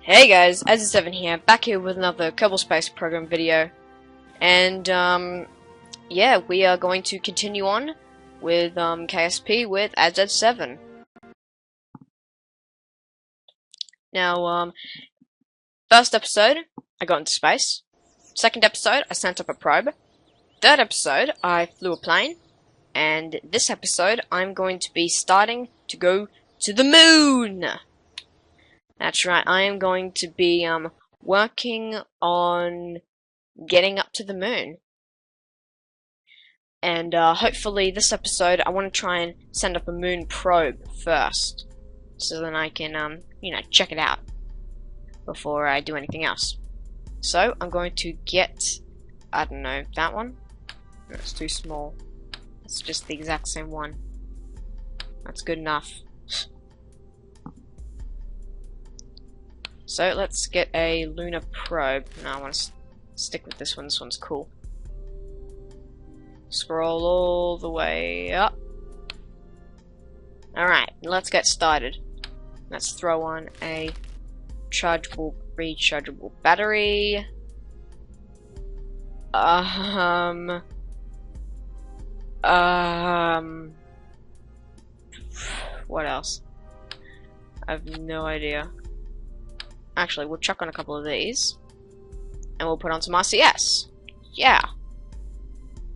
Hey guys, AdzAdz7 here, back here with another Kerbal Space Program video. And, yeah, we are going to continue on with, KSP with AdzAdz7. Now, first episode, I got into space. Second episode, I sent up a probe. Third episode, I flew a plane. And this episode, I'm going to be starting to go to the moon! That's right, I am going to be, working on getting up to the moon. And, hopefully this episode, I want to try and send up a moon probe first. So then I can, check it out before I do anything else. So, I'm going to get, I don't know, that one? That's too small. It's just the exact same one. That's good enough. So let's get a lunar probe. No, I want to stick with this one. This one's cool. Scroll all the way up. Alright, let's get started. Let's throw on a rechargeable battery. What else? I have no idea. Actually, we'll chuck on a couple of these. And we'll put on some RCS. Yeah.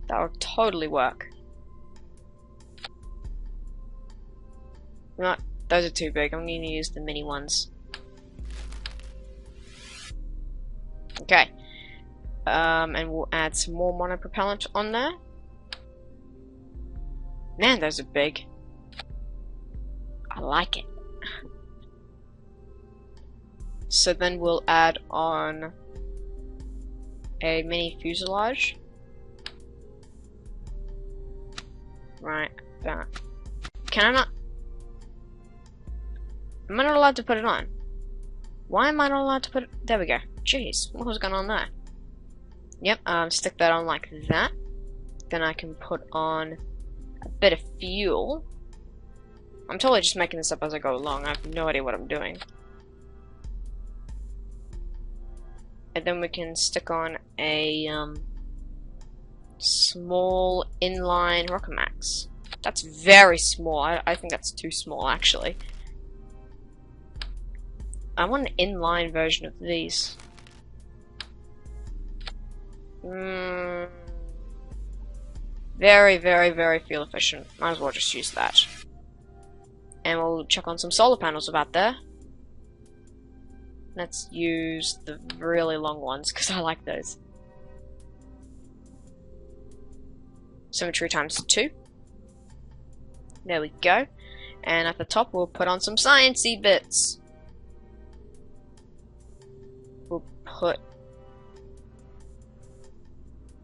That'll totally work. No, those are too big. I'm going to use the mini ones. Okay. And we'll add some more monopropellant on there. Man, those are big. I like it. So then we'll add on a mini fuselage. Right, that. Can I not? Am I not allowed to put it on? Why am I not allowed to put it? There we go. Jeez, what was going on there? Yep, stick that on like that. Then I can put on a bit of fuel. I'm totally just making this up as I go along. I have no idea what I'm doing. And then we can stick on a small inline rocket max. That's very small. I think that's too small, actually. I want an inline version of these. Very, very, very fuel efficient. Might as well just use that. And we'll chuck on some solar panels about there. Let's use the really long ones, because I like those. Symmetry times 2. There we go. And at the top, we'll put on some sciencey bits. We'll put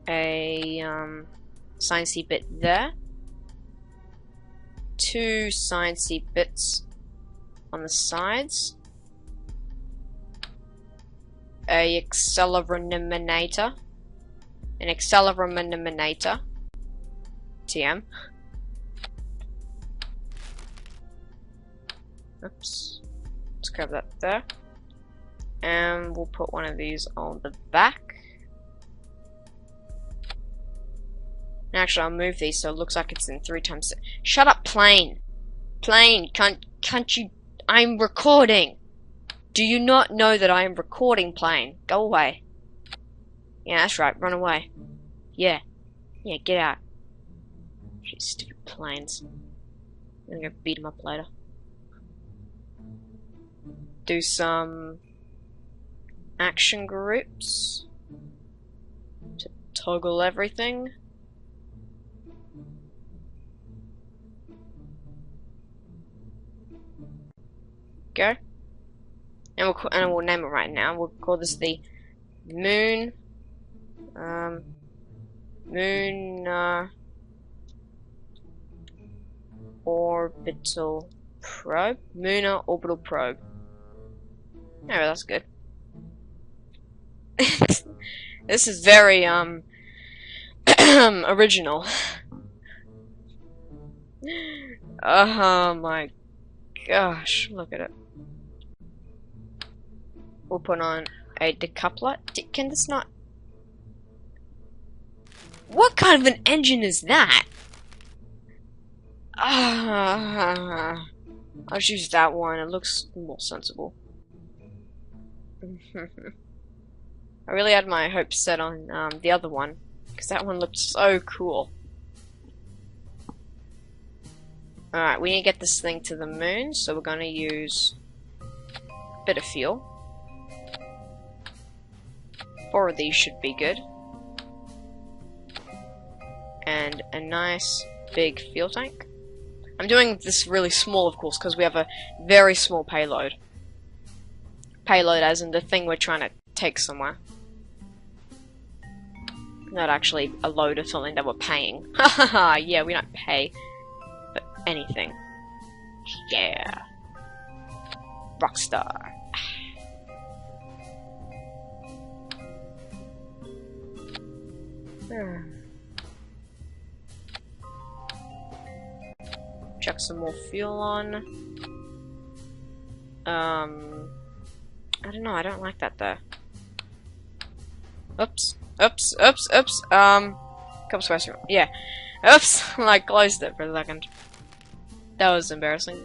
a sciencey bit there. 2 sciencey bits on the sides. An accelerominator. TM. Oops. Let's grab that there. And we'll put one of these on the back. Actually, I'll move these so it looks like it's in 3 times 6. Shut up, plane! Plane, can't you... I'm recording! Do you not know that I am recording, plane? Go away. Yeah, that's right, run away. Yeah. Yeah, get out. Shit, stupid planes. I'm gonna go beat them up later. Do some action groups to toggle everything. Go. And we'll name it right now. We'll call this the Mun Orbital Probe. Munnar Orbital Probe. Oh, that's good. This is very original. Oh my gosh, look at it. We'll put on a decoupler. Can this not... What kind of an engine is that? I'll choose that one. It looks more sensible. I really had my hopes set on the other one, because that one looked so cool. Alright, we need to get this thing to the moon, so we're going to use a bit of fuel. 4 of these should be good. And a nice big fuel tank. I'm doing this really small, of course, because we have a very small payload. Payload as in the thing we're trying to take somewhere. Not actually a load of something that we're paying. Hahaha, yeah, we don't pay for anything. Yeah. Rockstar. Chuck some more fuel on. I don't know, I don't like that though. Oops. Kerbal Space Program. Yeah. Oops, I closed it for a second. That was embarrassing.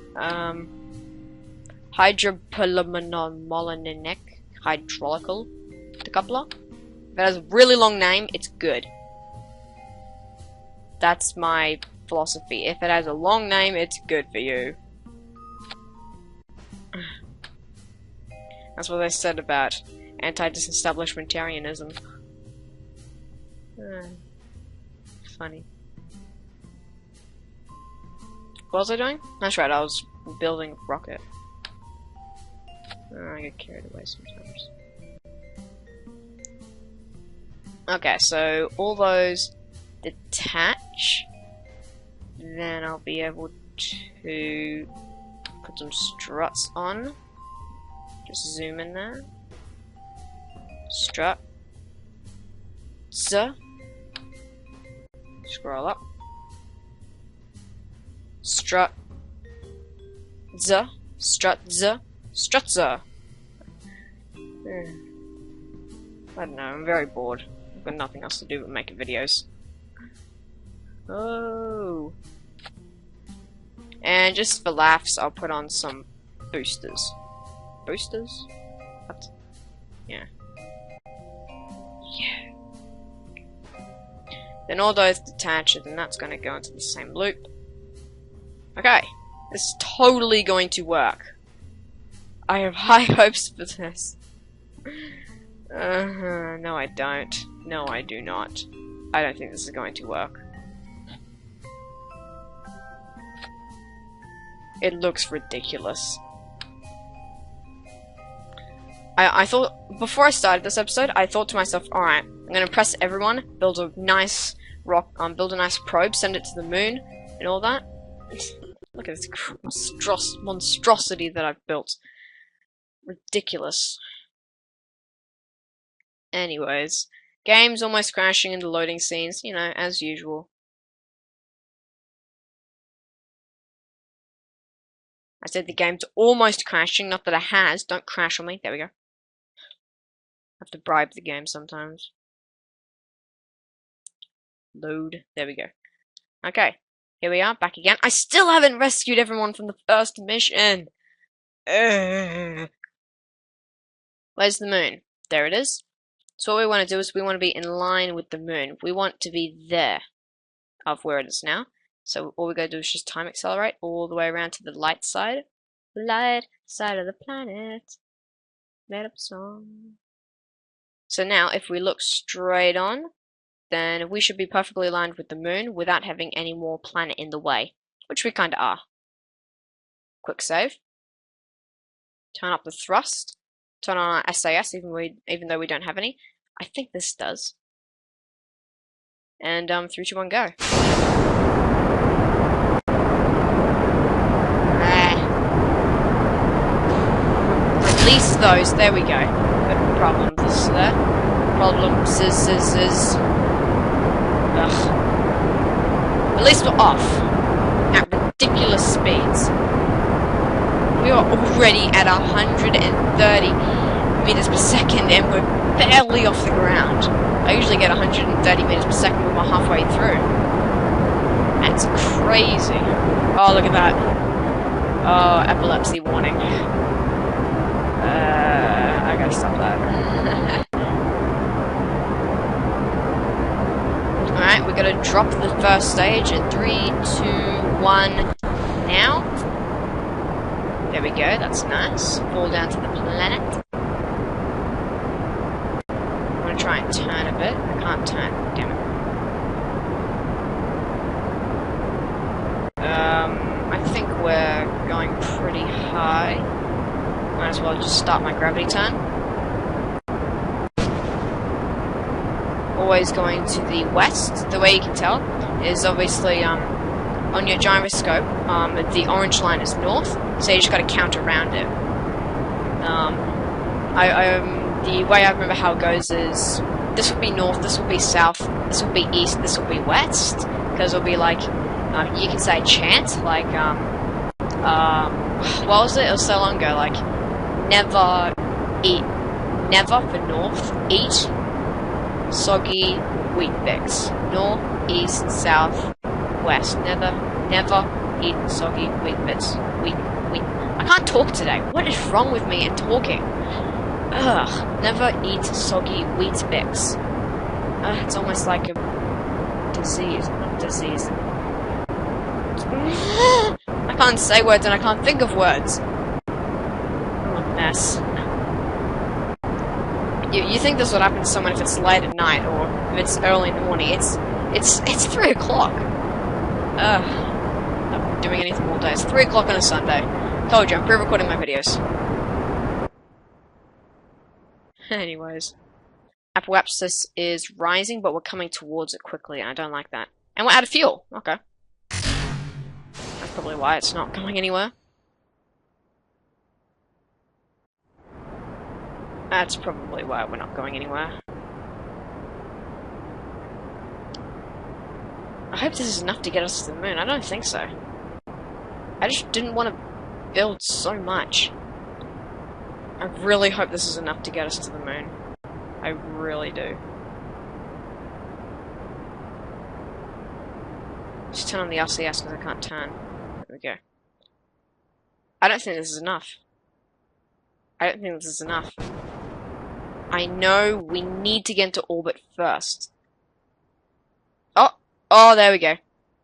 Hydropolymolinic hydraulical decoupler. If it has a really long name, it's good. That's my philosophy. If it has a long name, it's good for you. That's what they said about anti-disestablishmentarianism. Funny. What was I doing? That's right, I was building a rocket. I get carried away sometimes. Okay, so all those detach. Then I'll be able to put some struts on. Just zoom in there. Strut. Scroll up. Strut. Strut. Strut. I don't know, I'm very bored. I've got nothing else to do but make videos. Oh. And just for laughs, I'll put on some boosters. Boosters? What? Yeah. Yeah. Then all those detach, and that's going to go into the same loop. Okay. This is totally going to work. I have high hopes for this. No, I don't. No, I do not. I don't think this is going to work. It looks ridiculous. I thought, before I started this episode, I thought to myself, alright, I'm gonna impress everyone, build a nice build a nice probe, send it to the moon, and all that. Look at this monstrosity that I've built. Ridiculous. Anyways, game's almost crashing in the loading scenes, you know, as usual. I said the game's almost crashing, not that it has. Don't crash on me. There we go. I have to bribe the game sometimes. Load. There we go. Okay. Here we are, back again. I still haven't rescued everyone from the first mission. Where's the moon? There it is. So what we want to do is we want to be in line with the moon. We want to be there of where it is now. So all we gotta do is just time accelerate all the way around to the light side. Light side of the planet. Made up a song. So now if we look straight on, then we should be perfectly aligned with the moon without having any more planet in the way. Which we kinda are. Quick save. Turn up the thrust. Turn on our SAS even though we don't have any. I think this does. And 3, 2, 1, go. Release those. There we go. Good problems there. Problems is. Ugh. At least we're off at ridiculous speeds. We are already at 130 meters per second, and we're barely off the ground. I usually get 130 meters per second when we're halfway through. That's crazy. Oh, look at that. Oh, epilepsy warning. I gotta stop that. Alright, we're gonna drop the first stage at 3, 2, 1, now. There we go, that's nice. Fall down to the planet. I'm gonna try and turn a bit. I can't turn, damn it. I think we're going pretty high. Might as well just start my gravity turn. Always going to the west. The way you can tell is obviously on your gyroscope, the orange line is north, so you just got to count around it. The way I remember how it goes is this will be north, this will be south, this will be east, this will be west, because it'll be like you can say chant, like what was it? It was so long ago, like never for north, eat soggy wheat bix. North, east, south, west. Never eat soggy wheat bix. Wheat. I can't talk today. What is wrong with me and talking? Ugh. Never eat soggy wheat bix. It's almost like a disease. Not disease. I can't say words and I can't think of words. I'm a mess. You think this would happen to someone if it's late at night or if it's early in the morning. It's 3 o'clock. I've been doing anything all day. It's 3 o'clock on a Sunday. Told you, I'm pre-recording my videos. Anyways. Apoapsis is rising, but we're coming towards it quickly, and I don't like that. And we're out of fuel. Okay. That's probably why it's not going anywhere. That's probably why we're not going anywhere. I hope this is enough to get us to the moon. I don't think so. I just didn't want to build so much. I really hope this is enough to get us to the moon. I really do. Just turn on the RCS because I can't turn. There we go. I don't think this is enough. I don't think this is enough. I know we need to get into orbit first. Oh, there we go.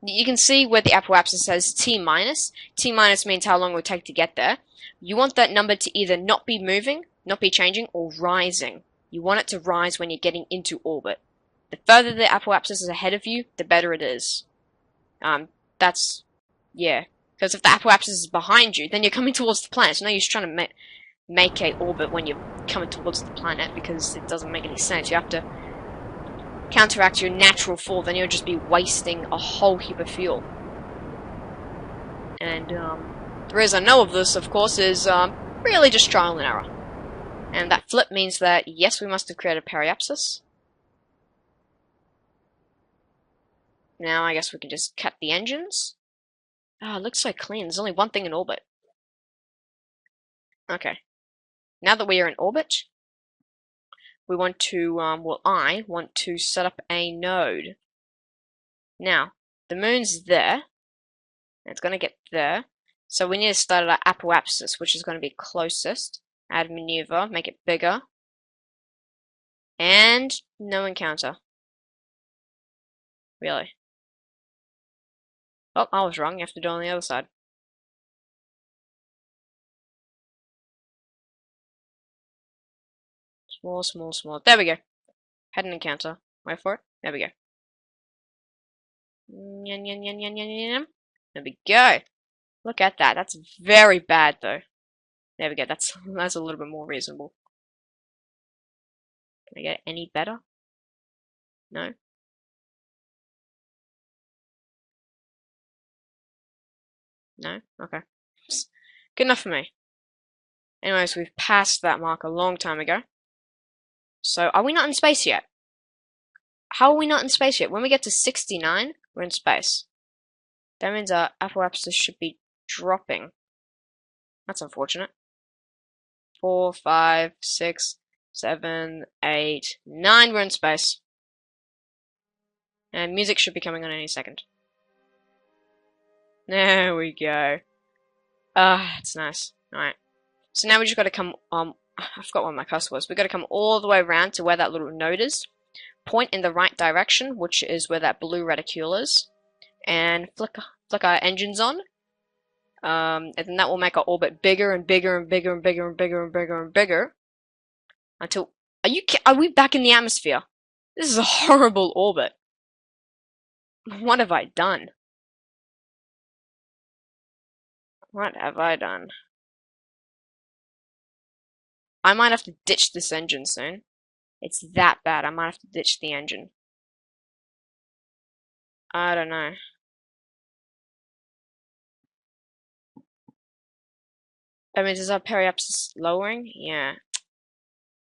You can see where the apoapsis says T minus. T minus means how long it would take to get there. You want that number to either not be moving, not be changing, or rising. You want it to rise when you're getting into orbit. The further the apoapsis is ahead of you, the better it is. Yeah. Because if the apoapsis is behind you, then you're coming towards the planet. So no use trying to make a orbit when you're coming towards the planet, because it doesn't make any sense. You have to counteract your natural fall, then you'll just be wasting a whole heap of fuel. And the reason I know of this, of course, is really just trial and error. And that flip means that, yes, we must have created a periapsis. Now I guess we can just cut the engines. Oh, it looks so clean. There's only one thing in orbit. Okay. Now that we are in orbit, we want to, I want to set up a node. Now, the moon's there. It's going to get there. So we need to start at our apoapsis, which is going to be closest. Add maneuver, make it bigger. And no encounter. Really. Oh, I was wrong. You have to do it on the other side. Small. There we go. Had an encounter. Wait for it. There we go. There we go. Look at that. That's very bad, though. There we go. That's a little bit more reasonable. Can I get it any better? No? No? Okay. Good enough for me. Anyways, we've passed that mark a long time ago. So, are we not in space yet? How are we not in space yet? When we get to 69, we're in space. That means our apoapsis should be dropping. That's unfortunate. 4, 5, 6, 7, 8, 9. We're in space. And music should be coming on any second. There we go. It's nice. Alright. So now we just gotta come, I forgot what my cursor was. We gotta come all the way around to where that little node is. Point in the right direction, which is where that blue reticule is. And flick our engines on. And then that will make our orbit bigger and bigger and bigger and bigger and bigger and bigger and bigger. Until, are we back in the atmosphere? This is a horrible orbit. What have I done? What have I done? I might have to ditch this engine soon. It's that bad. I might have to ditch the engine. I don't know. I mean, is our periapsis lowering? Yeah.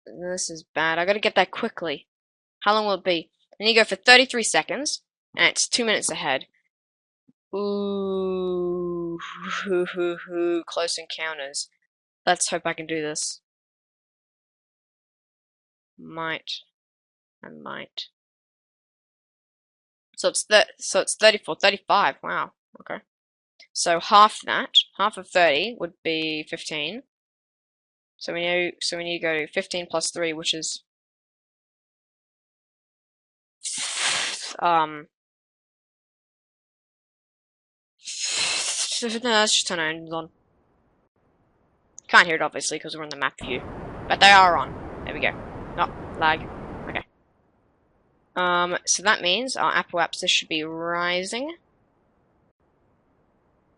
This is bad. I gotta get that quickly. How long will it be? I need to go for 33 seconds, and it's 2 minutes ahead. Ooh. Close encounters. Let's hope I can do this. I might. So it's 34, 35. Wow. Okay. So half of 30 would be 15. So we need to go to 15 plus 3, which is no, let's just turn our engines on. Can't hear it obviously because we're in the map view, but they are on. There we go. Oh, lag. Okay. So that means our apoapsis should be rising,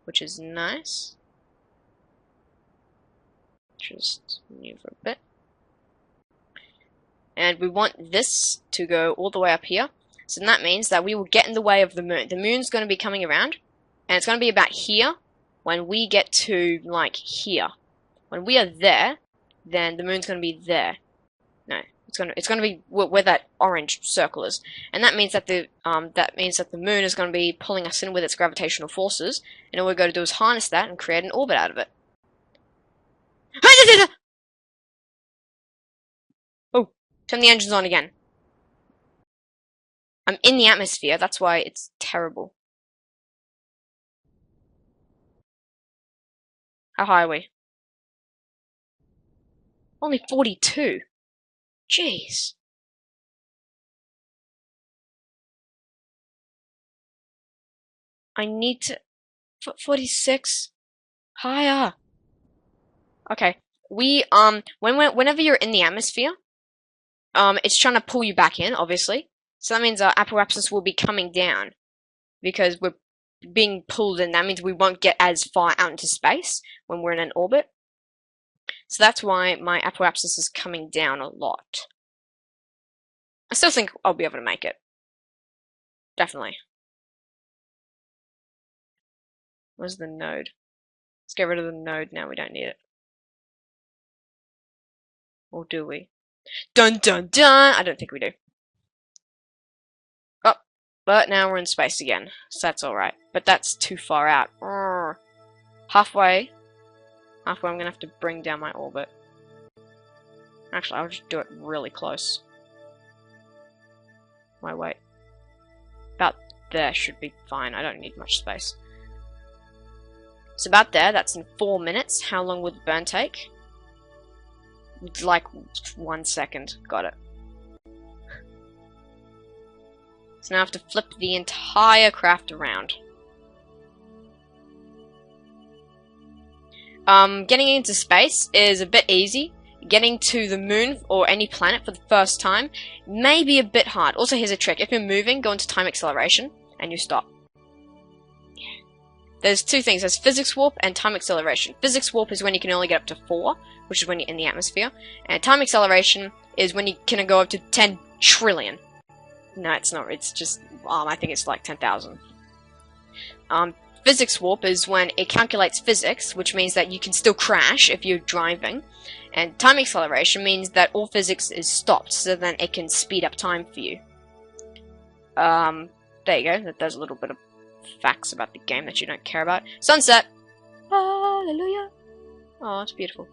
which is nice. Just move a bit. And we want this to go all the way up here. So that means that we will get in the way of the moon. The moon's going to be coming around, and it's going to be about here when we get to, like, here. When we are there, then the moon's going to be there. No, it's going to be where that orange circle is. And that means that the moon is going to be pulling us in with its gravitational forces, and all we're going to do is harness that and create an orbit out of it. Oh, turn the engines on again. I'm in the atmosphere, that's why it's terrible. How high are we? Only 42. Jeez. I need to... 46. Higher. Okay. Whenever you're in the atmosphere, it's trying to pull you back in, obviously. So that means our apoapsis will be coming down. Because we're being pulled in. That means we won't get as far out into space when we're in an orbit. So that's why my apoapsis is coming down a lot. I still think I'll be able to make it. Definitely. Where's the node? Let's get rid of the node now, we don't need it. Or do we? Dun dun dun! I don't think we do. Oh, but now we're in space again, so that's alright. But that's too far out. Halfway I'm gonna have to bring down my orbit. Actually, I'll just do it really close. My weight. About there should be fine. I don't need much space. It's about there. That's in 4 minutes. How long would the burn take? Like 1 second. Got it. So now I have to flip the entire craft around. Getting into space is a bit easy. Getting to the moon or any planet for the first time may be a bit hard. Also, here's a trick. If you're moving, go into time acceleration and you stop. There's two things. There's physics warp and time acceleration. Physics warp is when you can only get up to 4, which is when you're in the atmosphere. And time acceleration is when you can go up to 10 trillion. No, it's not. It's just, I think it's like 10,000. Physics warp is when it calculates physics, which means that you can still crash if you're driving. And time acceleration means that all physics is stopped, so then it can speed up time for you. There you go. There's a little bit of facts about the game that you don't care about. Sunset! Hallelujah! Oh, it's beautiful.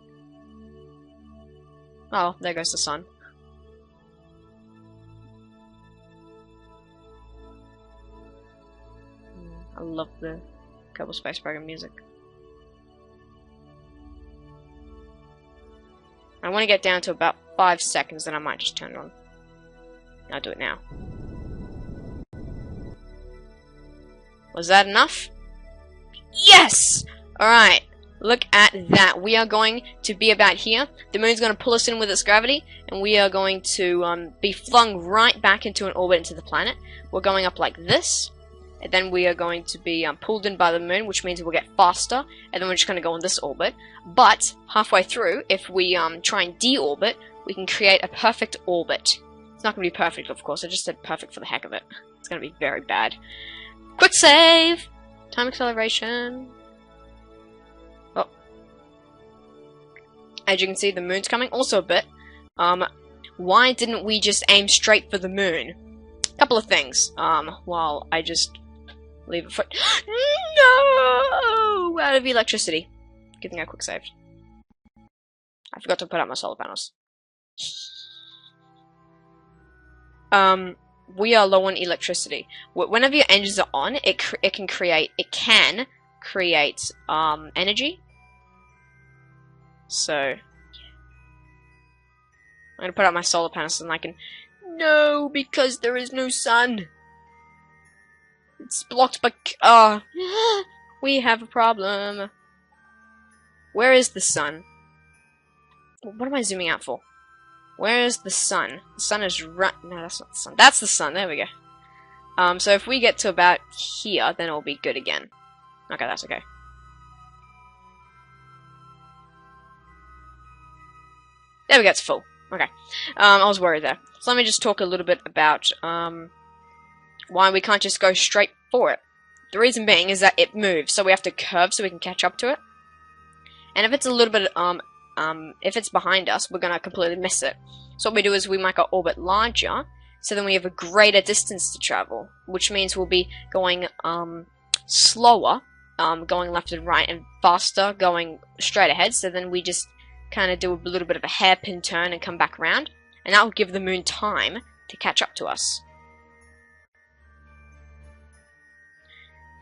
Oh, there goes the sun. I love the Kerbal Space Program music. I want to get down to about 5 seconds, then I might just turn it on. I'll do it now. Was that enough? Yes! Alright, look at that. We are going to be about here. The moon's going to pull us in with its gravity, and we are going to be flung right back into an orbit into the planet. We're going up like this, and then we are going to be pulled in by the moon, which means we'll get faster, and then we're just going to go on this orbit. But, halfway through, if we try and de-orbit, we can create a perfect orbit. It's not going to be perfect, of course. I just said perfect for the heck of it. It's going to be very bad. Quick save! Time acceleration. Oh. As you can see, the moon's coming. Also a bit. Why didn't we just aim straight for the moon? Couple of things. While I just leave it for— No! Out of electricity. Good thing I quick saved. I forgot to put out my solar panels. We are low on electricity. Whenever your engines are on, it can create energy. So I'm gonna put out my solar panels and I can— No, because there is no sun. It's blocked by— we have a problem. Where is the sun? What am I zooming out for? Where is the sun? The sun is right— No, that's not the sun. That's the sun. There we go. So if we get to about here, then it'll be good again. Okay, that's okay. There we go, it's full. Okay. I was worried there. So let me just talk a little bit about why we can't just go straight for it. The reason being is that it moves, so we have to curve so we can catch up to it. And if it's a little bit, if it's behind us, we're gonna completely miss it. So what we do is we make our orbit larger, so then we have a greater distance to travel, which means we'll be going slower, going left and right, and faster, going straight ahead. So then we just kind of do a little bit of a hairpin turn and come back around, and that will give the moon time to catch up to us.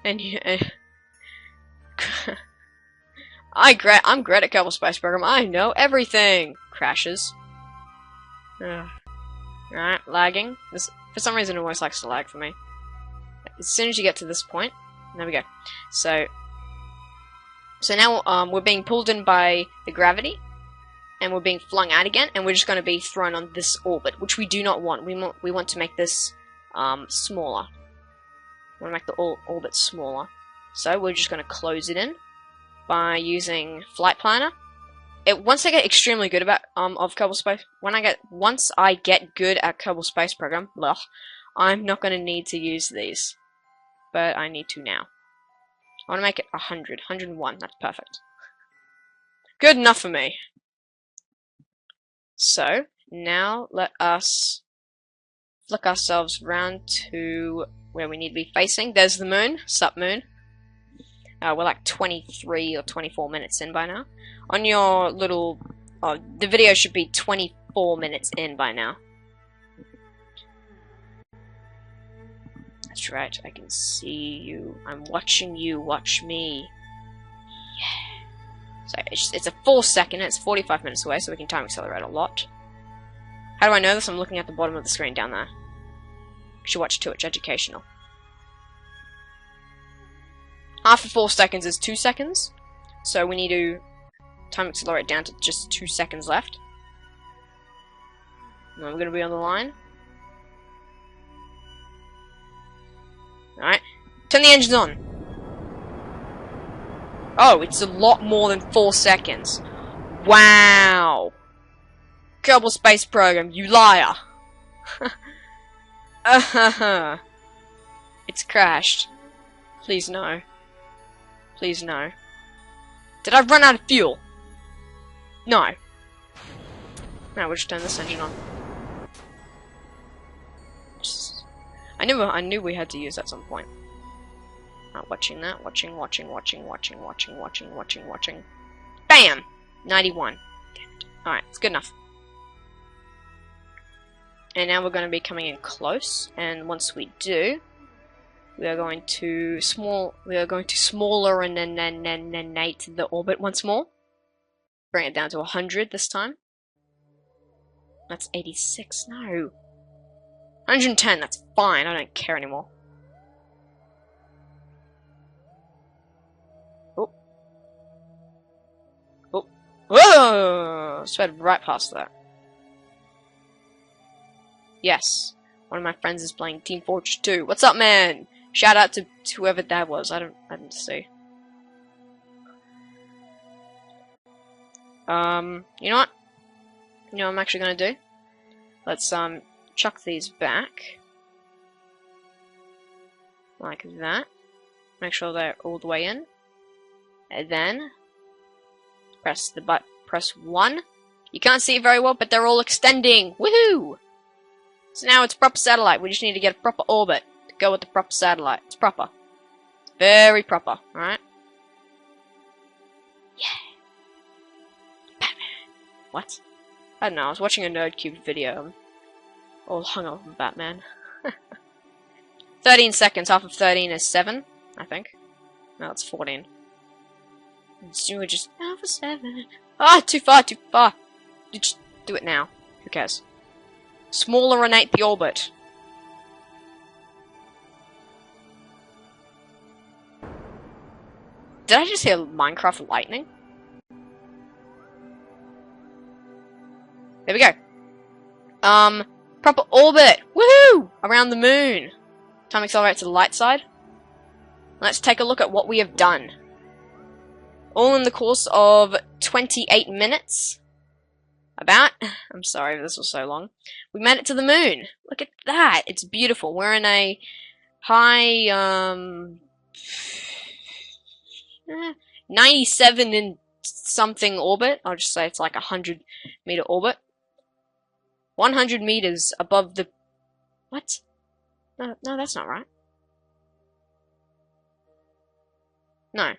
And I'm great at Kerbal Space Program. I know everything. Crashes. Alright, lagging. This, for some reason, it always likes to lag for me. As soon as you get to this point, there we go. So now we're being pulled in by the gravity, and we're being flung out again, and we're just going to be thrown on this orbit, which we do not want. We want to make this smaller. We want to make the orbit smaller. So we're just going to close it in by using Flight Planner. Once I get extremely good about of Kerbal Space, once I get good at Kerbal Space Program, I'm not going to need to use these, but I need to now. I want to make it 100, 101. That's perfect. Good enough for me. So now let us flick ourselves round to where we need to be facing. There's the moon. Sup, moon. We're like 23 or 24 minutes in by now. On your little... the video should be 24 minutes in by now. That's right, I can see you. I'm watching you watch me. Yeah. So it's a full second, it's 45 minutes away, so we can time accelerate a lot. How do I know this? I'm looking at the bottom of the screen down there. You should watch too, it's educational. Half of 4 seconds is 2 seconds, so we need to time accelerate down to just 2 seconds left. And we're going to be on the line. Alright, turn the engines on. Oh, it's a lot more than 4 seconds. Wow! Kerbal Space Program, you liar! It's crashed. Please no. Please no. Did I run out of fuel? No. Now we'll just turn this engine on. I knew we had to use at some point. Watching that, watching. Bam! 91. Damn it. Alright, it's good enough. And now we're going to be coming in close, and once we do, we are going to smaller and then the orbit once more. Bring it down to 100 this time. That's 86. No. 110. That's fine. I don't care anymore. Oh. Oh. Whoa! Sped right past that. Yes. One of my friends is playing Team Fortress 2. What's up, man? Shout out to whoever that was. I didn't see. You know what? You know what I'm actually gonna do? Let's chuck these back. Like that. Make sure they're all the way in. And then press 1. You can't see it very well, but they're all extending. Woohoo! So now it's proper satellite. We just need to get a proper orbit to go with the proper satellite. It's proper. It's very proper, alright? Yeah. Batman. What? I don't know, I was watching a NerdCube video. All hung up on Batman. 13 seconds. Half of 13 is 7, I think. No, it's 14. So we're just half of 7. Ah, too far, too far. Just do it now. Who cares? Smaller and the orbit. Did I just hear Minecraft lightning? There we go. Proper orbit! Woohoo! Around the moon. Time to accelerate to the light side. Let's take a look at what we have done. All in the course of 28 minutes. I'm sorry if this was so long. We made it to the moon. Look at that. It's beautiful. We're in a high, 97 and something orbit. I'll just say it's like a 100-meter orbit. 100 meters above the... What? No, that's not right. No.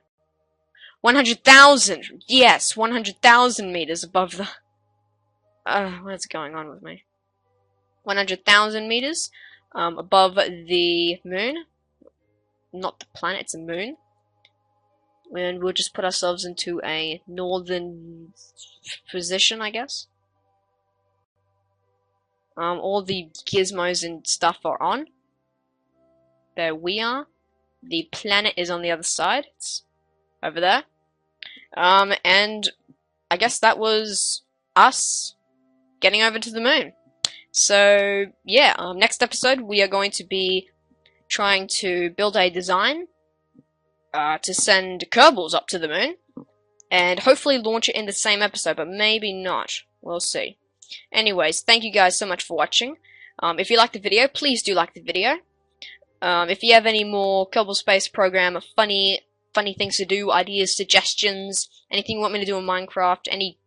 100,000! Yes, 100,000 meters above the... what's going on with me? 100,000 meters above the moon. Not the planet, it's a moon. And we'll just put ourselves into a northern position, I guess. All the gizmos and stuff are on. There we are. The planet is on the other side. It's over there. And I guess that was us getting over to the moon. So, yeah, next episode we are going to be trying to build a design to send Kerbals up to the moon, and hopefully launch it in the same episode, but maybe not. We'll see. Anyways, thank you guys so much for watching. If you liked the video, please do like the video. If you have any more Kerbal Space Program, funny things to do, ideas, suggestions, anything you want me to do in Minecraft, any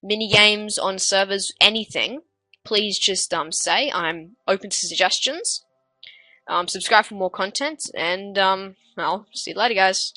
mini-games on servers, anything, please just say. I'm open to suggestions. Subscribe for more content, and I'll see you later, guys.